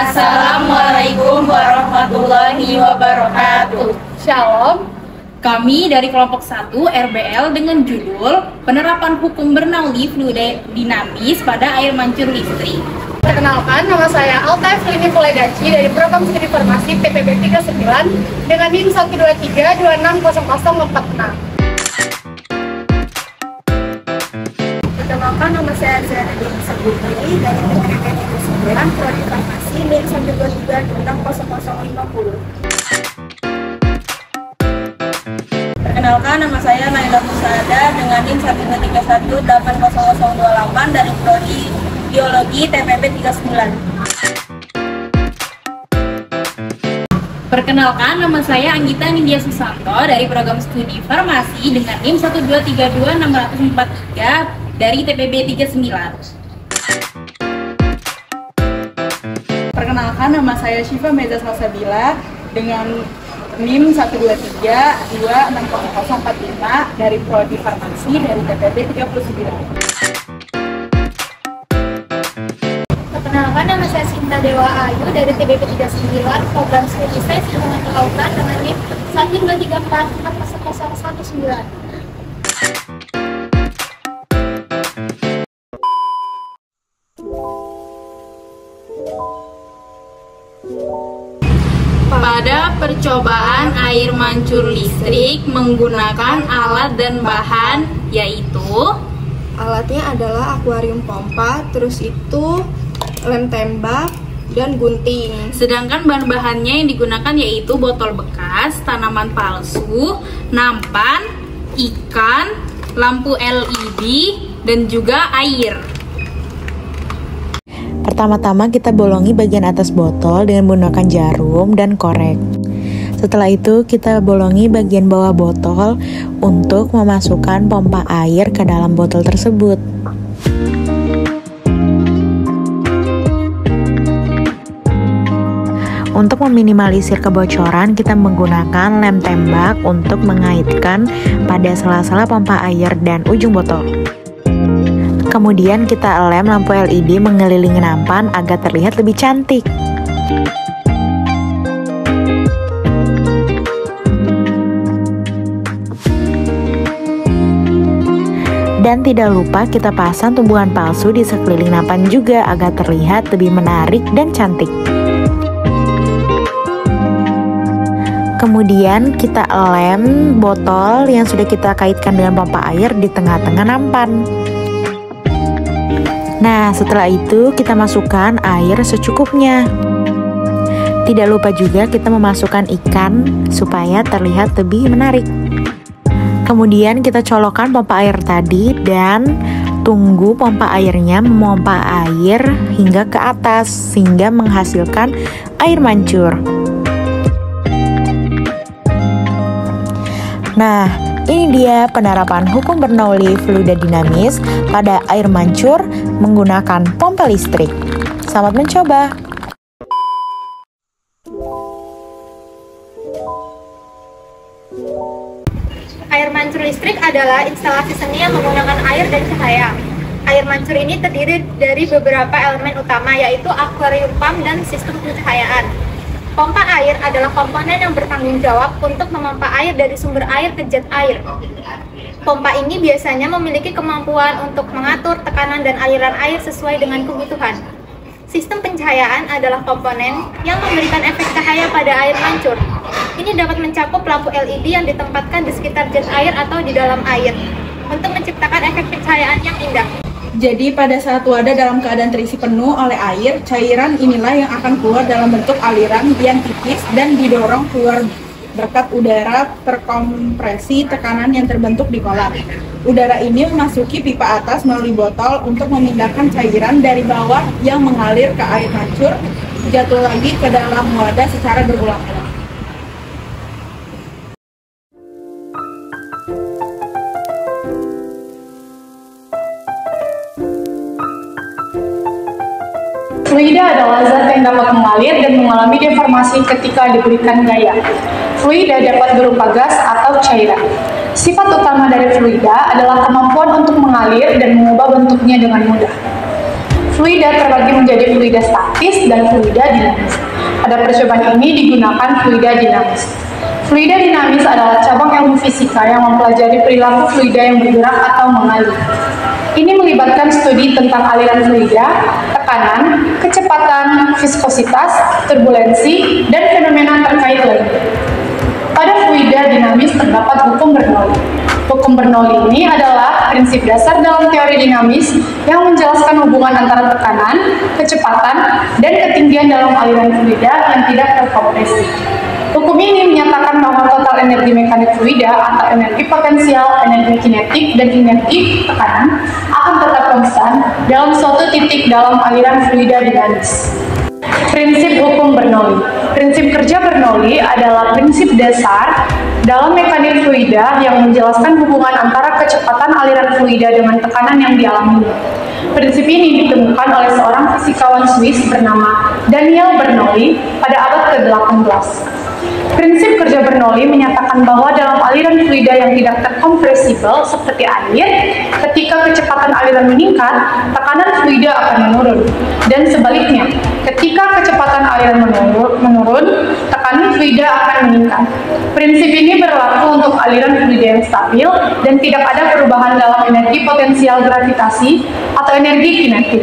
Assalamualaikum warahmatullahi wabarakatuh. Shalom. Kami dari kelompok 1 RBL dengan judul Penerapan Hukum Bernoulli Fluida Dinamis pada Air Mancur Listrik. Perkenalkan, nama saya Alta Evelini Fuledaci dari Program Studi Farmasi PPB 39 dengan NIM 123260046. Perkenalkan, nama saya Zara Dini Sebutri dari PPB 39 Prodi Farmasi NIM 123260050. Perkenalkan, nama saya Naila Musada dengan NIM 123180028 dari Prodi Biologi TPB 39. Perkenalkan, nama saya Anggita Nindya Susanto dari Program Studi Farmasi dengan NIM 1232643 dari TPB 39. Perkenalkan, nama saya Syifa Meza Salsabila dengan NIM 123260045 dari Prodi Farmasi dari TPB 39. Perkenalkan, nama saya Sinta Dewa Ayu dari TPB 39 Program Studi Sains Ilmu Kelautan dengan NIM 123440019. Pada percobaan air mancur listrik menggunakan alat dan bahan yaitu alatnya adalah akuarium pompa, terus itu lem tembak dan gunting. Sedangkan bahan-bahannya yang digunakan yaitu botol bekas, tanaman palsu, nampan, ikan, lampu LED, dan juga air. Pertama-tama kita bolongi bagian atas botol dengan menggunakan jarum dan korek. Setelah itu kita bolongi bagian bawah botol untuk memasukkan pompa air ke dalam botol tersebut. Untuk meminimalisir kebocoran, kita menggunakan lem tembak untuk mengaitkan pada sela-sela pompa air dan ujung botol. Kemudian kita lem lampu LED mengelilingi nampan agar terlihat lebih cantik. Dan tidak lupa kita pasang tumbuhan palsu di sekeliling nampan juga agar terlihat lebih menarik dan cantik. Kemudian kita lem botol yang sudah kita kaitkan dengan pompa air di tengah-tengah nampan. Nah, setelah itu kita masukkan air secukupnya. Tidak lupa juga kita memasukkan ikan supaya terlihat lebih menarik. Kemudian kita colokkan pompa air tadi dan tunggu pompa airnya memompa air hingga ke atas sehingga menghasilkan air mancur. Nah, ini dia penerapan hukum Bernoulli Fluida Dinamis pada air mancur menggunakan pompa listrik. Selamat mencoba! Air mancur listrik adalah instalasi seni yang menggunakan air dan cahaya. Air mancur ini terdiri dari beberapa elemen utama yaitu akuarium pump dan sistem pencahayaan. Pompa air adalah komponen yang bertanggung jawab untuk memompa air dari sumber air ke jet air. Pompa ini biasanya memiliki kemampuan untuk mengatur tekanan dan aliran air sesuai dengan kebutuhan. Sistem pencahayaan adalah komponen yang memberikan efek cahaya pada air mancur. Ini dapat mencakup lampu LED yang ditempatkan di sekitar jet air atau di dalam air untuk menciptakan efek pencahayaan yang indah. Jadi pada saat wadah dalam keadaan terisi penuh oleh air, cairan inilah yang akan keluar dalam bentuk aliran yang tipis dan didorong keluar berkat udara terkompresi tekanan yang terbentuk di kolam. Udara ini memasuki pipa atas melalui botol untuk memindahkan cairan dari bawah yang mengalir ke air mancur, jatuh lagi ke dalam wadah secara berulang-ulang. Fluida adalah zat yang dapat mengalir dan mengalami deformasi ketika diberikan gaya. Fluida dapat berupa gas atau cairan. Sifat utama dari fluida adalah kemampuan untuk mengalir dan mengubah bentuknya dengan mudah. Fluida terbagi menjadi fluida statis dan fluida dinamis. Pada percobaan ini digunakan fluida dinamis. Fluida dinamis adalah cabang ilmu fisika yang mempelajari perilaku fluida yang bergerak atau mengalir. Ini melibatkan studi tentang aliran fluida, tekanan, kecepatan, viskositas, turbulensi, dan fenomena terkait lainnya. Pada fluida dinamis terdapat hukum Bernoulli. Hukum Bernoulli ini adalah prinsip dasar dalam teori dinamis yang menjelaskan hubungan antara tekanan, kecepatan, dan ketinggian dalam aliran fluida yang tidak terkompresi. Hukum ini menyatakan bahwa total energi mekanik fluida atau energi potensial, energi kinetik, dan energi tekanan akan tetap konstan dalam suatu titik dalam aliran fluida dinamis. Prinsip hukum Bernoulli. Prinsip kerja Bernoulli adalah prinsip dasar dalam mekanik fluida yang menjelaskan hubungan antara kecepatan aliran fluida dengan tekanan yang dialaminya. Prinsip ini ditemukan oleh seorang fisikawan Swiss bernama Daniel Bernoulli pada abad ke-18. Prinsip kerja Bernoulli menyatakan bahwa dalam aliran fluida yang tidak terkompresibel seperti air, ketika kecepatan aliran meningkat, tekanan fluida akan menurun. Dan sebaliknya, ketika kecepatan aliran menurun, tekanan fluida akan meningkat. Prinsip ini berlaku untuk aliran fluida yang stabil dan tidak ada perubahan dalam energi potensial gravitasi atau energi kinetik.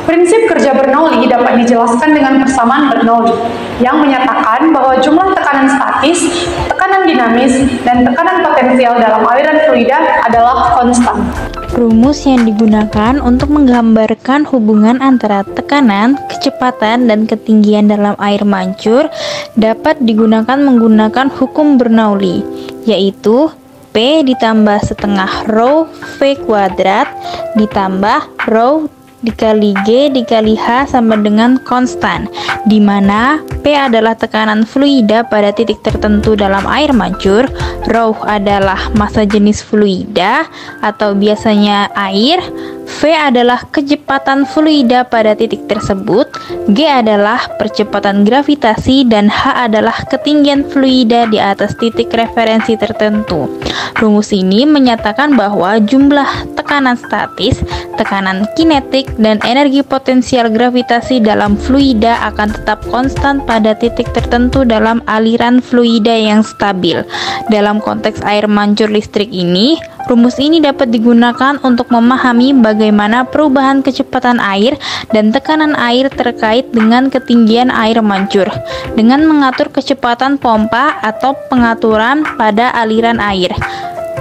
Prinsip kerja Bernoulli dapat dijelaskan dengan persamaan Bernoulli yang menyatakan bahwa jumlah tekanan statis, tekanan dinamis, dan tekanan potensial dalam aliran fluida adalah konstan. Rumus yang digunakan untuk menggambarkan hubungan antara tekanan, kecepatan, dan ketinggian dalam air mancur dapat digunakan menggunakan hukum Bernoulli, yaitu P ditambah setengah rho V kuadrat ditambah rho dikali G dikali H sama dengan konstan, di mana P adalah tekanan fluida pada titik tertentu dalam air mancur, rho adalah massa jenis fluida atau biasanya air, V adalah kecepatan fluida pada titik tersebut, G adalah percepatan gravitasi, dan H adalah ketinggian fluida di atas titik referensi tertentu. Rumus ini menyatakan bahwa jumlah tekanan statis, tekanan kinetik, dan energi potensial gravitasi dalam fluida akan tetap konstan pada titik tertentu dalam aliran fluida yang stabil. Dalam konteks air mancur listrik ini, rumus ini dapat digunakan untuk memahami bagaimana perubahan kecepatan air dan tekanan air terkait dengan ketinggian air mancur, dengan mengatur kecepatan pompa atau pengaturan pada aliran air,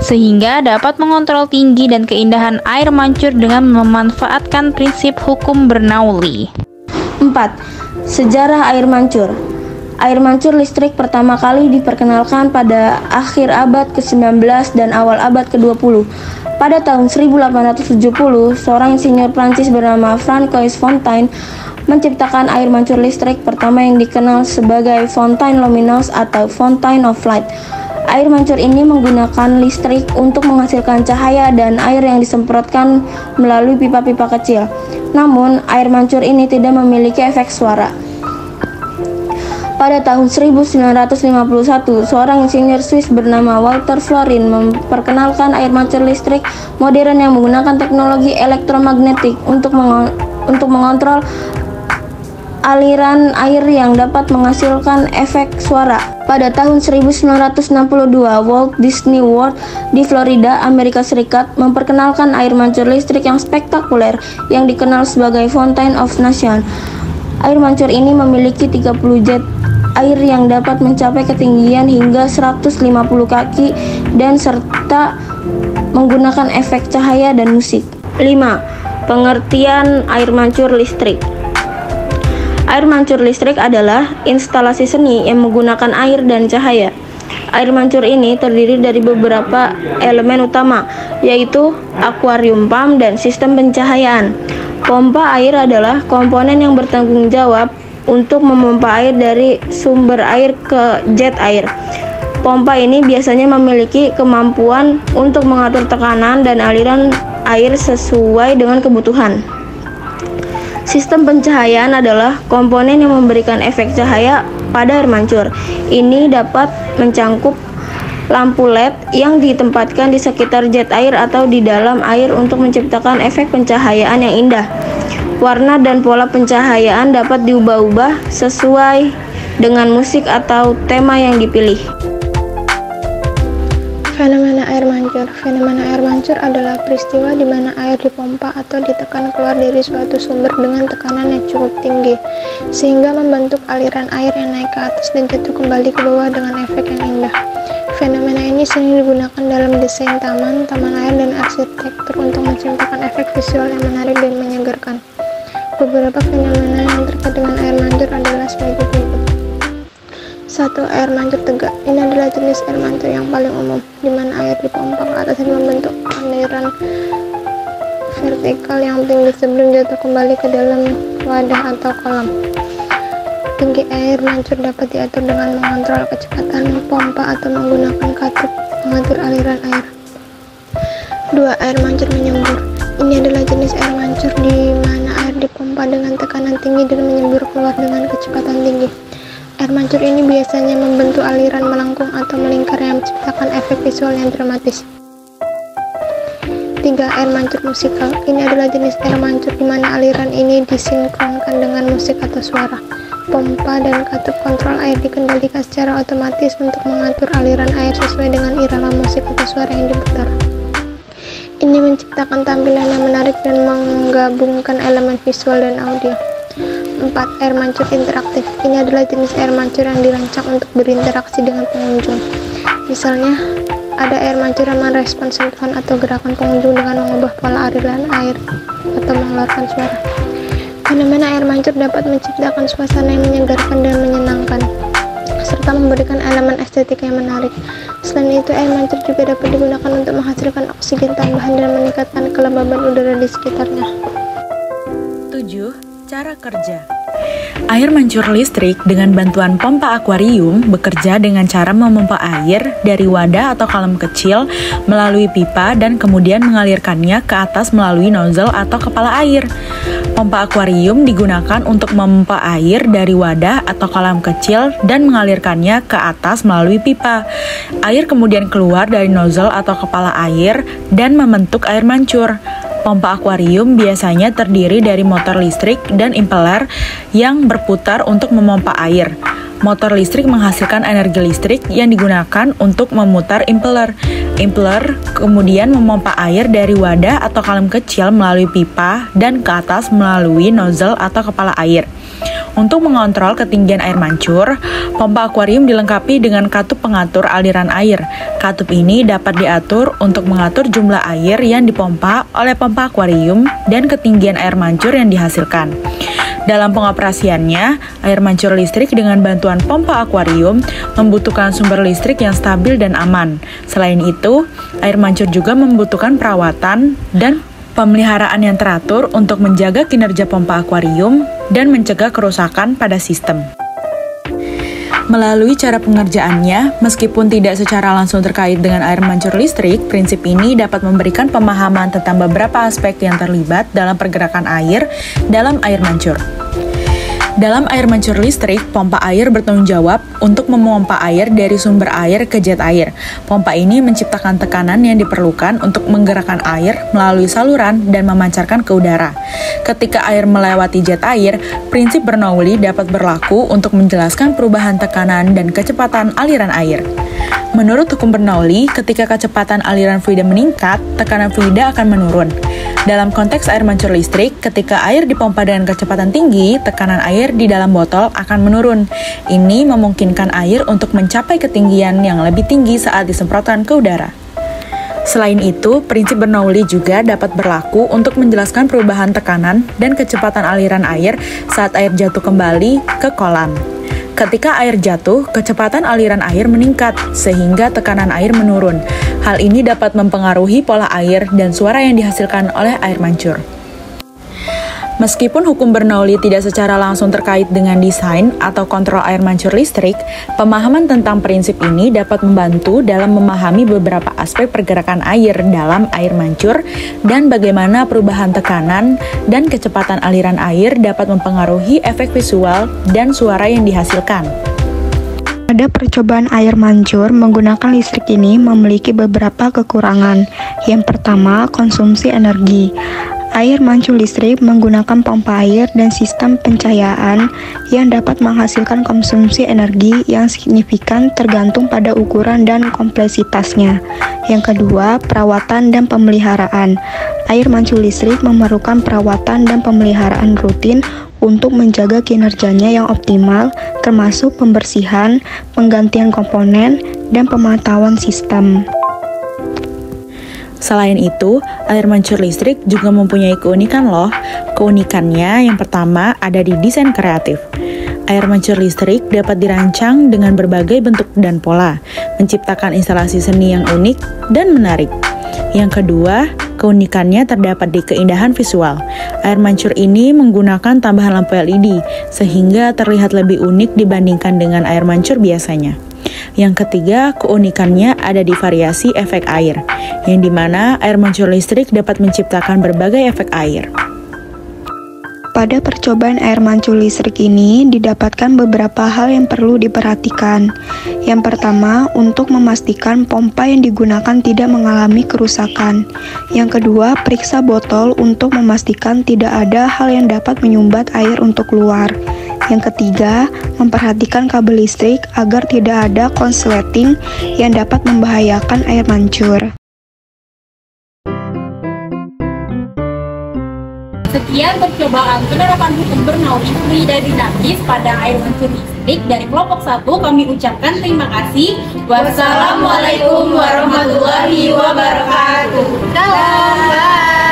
sehingga dapat mengontrol tinggi dan keindahan air mancur dengan memanfaatkan prinsip hukum Bernoulli. 4. Sejarah air mancur. Air mancur listrik pertama kali diperkenalkan pada akhir abad ke-19 dan awal abad ke-20. Pada tahun 1870, seorang insinyur Prancis bernama Francois Fontaine menciptakan air mancur listrik pertama yang dikenal sebagai fontaine lumineuse atau fountain of light. Air mancur ini menggunakan listrik untuk menghasilkan cahaya dan air yang disemprotkan melalui pipa-pipa kecil. Namun, air mancur ini tidak memiliki efek suara. Pada tahun 1951, seorang insinyur Swiss bernama Walter Florin memperkenalkan air mancur listrik modern yang menggunakan teknologi elektromagnetik untuk mengontrol aliran air yang dapat menghasilkan efek suara. Pada tahun 1962, Walt Disney World di Florida, Amerika Serikat memperkenalkan air mancur listrik yang spektakuler yang dikenal sebagai Fountain of Nation. Air mancur ini memiliki 30 jet air yang dapat mencapai ketinggian hingga 150 kaki dan serta menggunakan efek cahaya dan musik. 5. Pengertian air mancur listrik. Air mancur listrik adalah instalasi seni yang menggunakan air dan cahaya. Air mancur ini terdiri dari beberapa elemen utama, yaitu akuarium pump dan sistem pencahayaan. Pompa air adalah komponen yang bertanggung jawab untuk memompa air dari sumber air ke jet air. Pompa ini biasanya memiliki kemampuan untuk mengatur tekanan dan aliran air sesuai dengan kebutuhan. Sistem pencahayaan adalah komponen yang memberikan efek cahaya pada air mancur. Ini dapat mencangkup lampu LED yang ditempatkan di sekitar jet air atau di dalam air untuk menciptakan efek pencahayaan yang indah. Warna dan pola pencahayaan dapat diubah-ubah sesuai dengan musik atau tema yang dipilih. Fenomena air mancur. Fenomena air mancur adalah peristiwa di mana air dipompa atau ditekan keluar dari suatu sumber dengan tekanan yang cukup tinggi, sehingga membentuk aliran air yang naik ke atas dan jatuh kembali ke bawah dengan efek yang indah. Fenomena ini sering digunakan dalam desain taman, taman air, dan arsitektur untuk menciptakan efek visual yang menarik dan menyegarkan. Beberapa fenomena yang terkait dengan air mancur adalah sebagai berikut. 1. Air mancur tegak. Ini adalah jenis air mancur yang paling umum, di mana air dipompa ke atas dan membentuk aliran vertikal yang tinggi sebelum jatuh kembali ke dalam wadah atau kolam. Tinggi air mancur dapat diatur dengan mengontrol kecepatan pompa atau menggunakan katup pengatur aliran air. 2. Air mancur menyembur. Ini adalah jenis air mancur di mana air dipompa dengan tekanan tinggi dan menyembur keluar dengan kecepatan tinggi. Air mancur ini biasanya membentuk aliran melengkung atau melingkar yang menciptakan efek visual yang dramatis. 3. Air mancur musikal. Ini adalah jenis air mancur di mana aliran ini disinkronkan dengan musik atau suara. Pompa dan katup kontrol air dikendalikan secara otomatis untuk mengatur aliran air sesuai dengan irama musik atau suara yang diputar. Ini menciptakan tampilan yang menarik dan menggabungkan elemen visual dan audio. 4. Air mancur interaktif. Ini adalah jenis air mancur yang dirancang untuk berinteraksi dengan pengunjung. Misalnya, ada air mancur yang merespon sentuhan atau gerakan pengunjung dengan mengubah pola aliran air atau mengeluarkan suara. Fenomena air mancur dapat menciptakan suasana yang menyegarkan dan menyenangkan, serta memberikan elemen estetika yang menarik. Selain itu, air mancur juga dapat digunakan untuk menghasilkan oksigen tambahan dan meningkatkan kelembaban udara di sekitarnya. 7. Cara kerja. Air mancur listrik dengan bantuan pompa akuarium bekerja dengan cara memompa air dari wadah atau kolam kecil melalui pipa dan kemudian mengalirkannya ke atas melalui nozzle atau kepala air. Pompa akuarium digunakan untuk memompa air dari wadah atau kolam kecil dan mengalirkannya ke atas melalui pipa. Air kemudian keluar dari nozzle atau kepala air dan membentuk air mancur. Pompa akuarium biasanya terdiri dari motor listrik dan impeller yang berputar untuk memompa air. Motor listrik menghasilkan energi listrik yang digunakan untuk memutar impeller. Impeller kemudian memompa air dari wadah atau kolam kecil melalui pipa dan ke atas melalui nozzle atau kepala air. Untuk mengontrol ketinggian air mancur, pompa akuarium dilengkapi dengan katup pengatur aliran air. Katup ini dapat diatur untuk mengatur jumlah air yang dipompa oleh pompa akuarium dan ketinggian air mancur yang dihasilkan. Dalam pengoperasiannya, air mancur listrik dengan bantuan pompa akuarium membutuhkan sumber listrik yang stabil dan aman. Selain itu, air mancur juga membutuhkan perawatan dan pemeliharaan yang teratur untuk menjaga kinerja pompa akuarium dan mencegah kerusakan pada sistem. Melalui cara pengerjaannya, meskipun tidak secara langsung terkait dengan air mancur listrik, prinsip ini dapat memberikan pemahaman tentang beberapa aspek yang terlibat dalam pergerakan air dalam air mancur. Dalam air mancur listrik, pompa air bertanggung jawab untuk memompa air dari sumber air ke jet air. Pompa ini menciptakan tekanan yang diperlukan untuk menggerakkan air melalui saluran dan memancarkan ke udara. Ketika air melewati jet air, prinsip Bernoulli dapat berlaku untuk menjelaskan perubahan tekanan dan kecepatan aliran air. Menurut hukum Bernoulli, ketika kecepatan aliran fluida meningkat, tekanan fluida akan menurun. Dalam konteks air mancur listrik, ketika air dipompa dengan kecepatan tinggi, tekanan air di dalam botol akan menurun. Ini memungkinkan air untuk mencapai ketinggian yang lebih tinggi saat disemprotkan ke udara. Selain itu, prinsip Bernoulli juga dapat berlaku untuk menjelaskan perubahan tekanan dan kecepatan aliran air saat air jatuh kembali ke kolam. Ketika air jatuh, kecepatan aliran air meningkat, sehingga tekanan air menurun. Hal ini dapat mempengaruhi pola air dan suara yang dihasilkan oleh air mancur. Meskipun hukum Bernoulli tidak secara langsung terkait dengan desain atau kontrol air mancur listrik, pemahaman tentang prinsip ini dapat membantu dalam memahami beberapa aspek pergerakan air dalam air mancur dan bagaimana perubahan tekanan dan kecepatan aliran air dapat mempengaruhi efek visual dan suara yang dihasilkan. Pada percobaan air mancur menggunakan listrik ini memiliki beberapa kekurangan. Yang pertama, konsumsi energi. Air mancur listrik menggunakan pompa air dan sistem pencahayaan yang dapat menghasilkan konsumsi energi yang signifikan tergantung pada ukuran dan kompleksitasnya. Yang kedua, perawatan dan pemeliharaan. Air mancur listrik memerlukan perawatan dan pemeliharaan rutin untuk menjaga kinerjanya yang optimal, termasuk pembersihan, penggantian komponen, dan pemantauan sistem. Selain itu, air mancur listrik juga mempunyai keunikan loh. Keunikannya yang pertama ada di desain kreatif. Air mancur listrik dapat dirancang dengan berbagai bentuk dan pola, menciptakan instalasi seni yang unik dan menarik. Yang kedua, keunikannya terdapat di keindahan visual. Air mancur ini menggunakan tambahan lampu LED, sehingga terlihat lebih unik dibandingkan dengan air mancur biasanya. Yang ketiga, keunikannya ada di variasi efek air, yang dimana air mancur listrik dapat menciptakan berbagai efek air. Pada percobaan air mancur listrik ini didapatkan beberapa hal yang perlu diperhatikan. Yang pertama, untuk memastikan pompa yang digunakan tidak mengalami kerusakan. Yang kedua, periksa botol untuk memastikan tidak ada hal yang dapat menyumbat air untuk keluar. Yang ketiga, memperhatikan kabel listrik agar tidak ada konsleting yang dapat membahayakan air mancur. Sekian percobaan penerapan hukum Bernoulli fluida dinamis pada air mancur listrik dari kelompok 1. Kami ucapkan terima kasih. Wassalamualaikum warahmatullahi wabarakatuh. Salam.